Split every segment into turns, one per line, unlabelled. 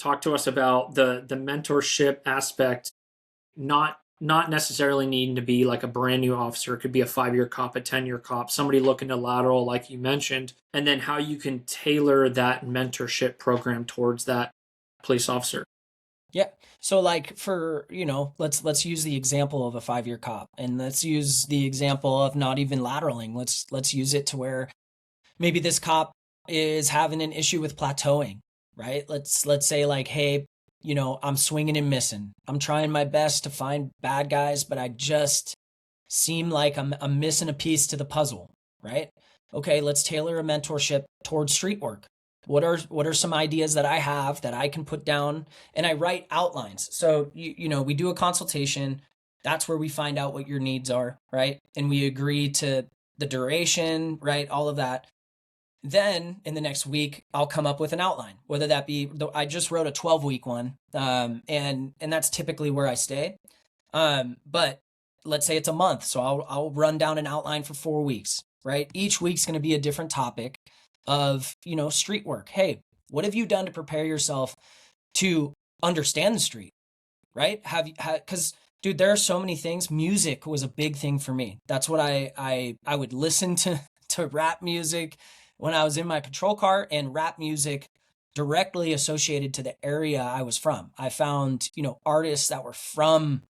talk to us about the mentorship aspect, not necessarily needing to be like a brand new officer. It could be a 5-year cop, a 10-year cop, somebody looking to lateral, like you mentioned, and then how you can tailor that mentorship program towards that police officer.
Yeah. So like for, let's use the example of a 5-year cop, and let's use the example of not even lateraling. Let's use it to where maybe this cop is having an issue with plateauing, right? Let's say like, hey, I'm swinging and missing. I'm trying my best to find bad guys, but I just seem like I'm missing a piece to the puzzle, right? Okay, let's tailor a mentorship towards street work. What are some ideas that I have that I can put down, and I write outlines. So we do a consultation. That's where we find out what your needs are, right? And we agree to the duration, right? All of that. Then in the next week, I'll come up with an outline, whether that be, I just wrote a 12-week one, and that's typically where I stay. But let's say it's a month, so I'll run down an outline for 4 weeks, right? Each week's going to be a different topic of, street work. Hey, what have you done to prepare yourself to understand the street, right? Because dude, there are so many things. Music was a big thing for me. That's what I would listen to rap music when I was in my patrol car, and rap music directly associated to the area I was from. I found, artists that were from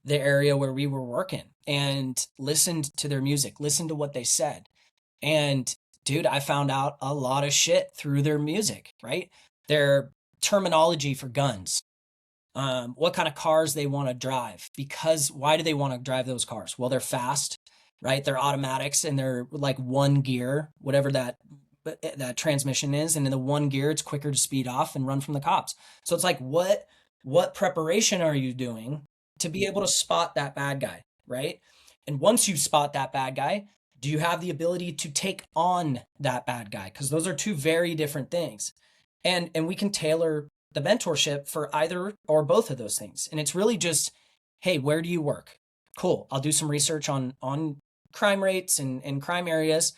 the area where we were working and listened to their music, listened to what they said. And dude, I found out a lot of shit through their music, right? Their terminology for guns, what kind of cars they want to drive, because why do they want to drive those cars? Well, they're fast, right? They're automatics, and they're like one gear, whatever that transmission is. And in the one gear, it's quicker to speed off and run from the cops. So it's like, what preparation are you doing to be able to spot that bad guy, right? And once you spot that bad guy, do you have the ability to take on that bad guy? Because those are two very different things. And we can tailor the mentorship for either or both of those things. And it's really just, hey, where do you work? Cool. I'll do some research on crime rates and crime areas.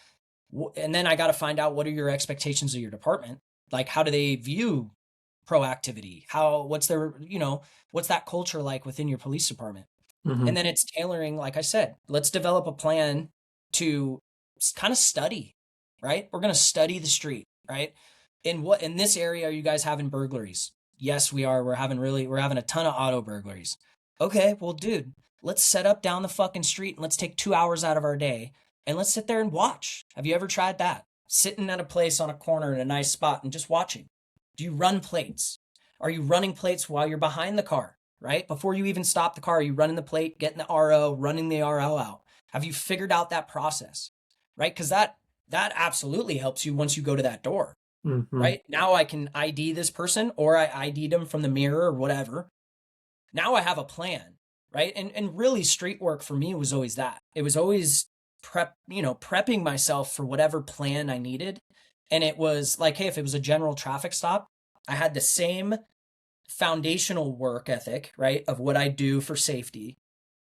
And then I got to find out, what are your expectations of your department? Like, how do they view proactivity? What's that culture like within your police department?
Mm-hmm.
And then it's tailoring, like I said, let's develop a plan to kind of study, right? We're going to study the street, right? In this area are you guys having burglaries? Yes, we are. We're having a ton of auto burglaries. Okay, well, dude, let's set up down the fucking street and let's take 2 hours out of our day and let's sit there and watch. Have you ever tried that? Sitting at a place on a corner in a nice spot and just watching. Do you run plates? Are you running plates while you're behind the car, right? Before you even stop the car, are you running the plate, getting the RO, running the RO out? Have you figured out that process, right? Because that absolutely helps you once you go to that door, right? Now I can ID this person, or I ID'd them from the mirror or whatever. Now I have a plan, right? And really, street work for me was always that. It was always prepping myself for whatever plan I needed. And it was like, hey, if it was a general traffic stop, I had the same foundational work ethic, right, of what I do for safety.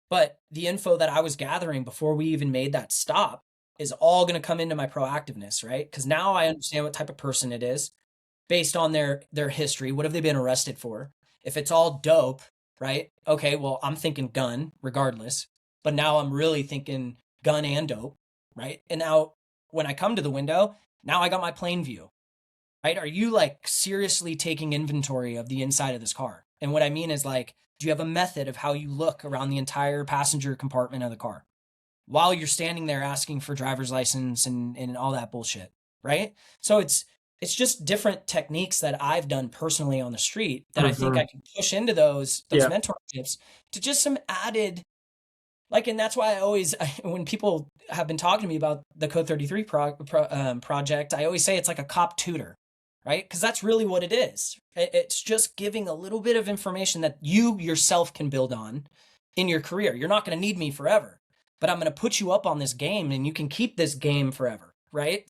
But the info that I was gathering before we even made that stop is all going to come into my proactiveness, right? Because now I understand what type of person it is based on their history. What have they been arrested for? If it's all dope, right? Okay, well, I'm thinking gun regardless. But now I'm really thinking gun and dope, right? And now when I come to the window, now I got my plain view, right? Are you like seriously taking inventory of the inside of this car? And what I mean is, like, do you have a method of how you look around the entire passenger compartment of the car while you're standing there asking for driver's license and all that bullshit, right? So it's just different techniques that I've done personally on the street that I think I can push into those mentorships to just some added, like, and that's why when people have been talking to me about the Code 33 project, I always say it's like a cop tutor, right? Because that's really what it is. It's just giving a little bit of information that you yourself can build on in your career. You're not going to need me forever, but I'm going to put you up on this game and you can keep this game forever, right?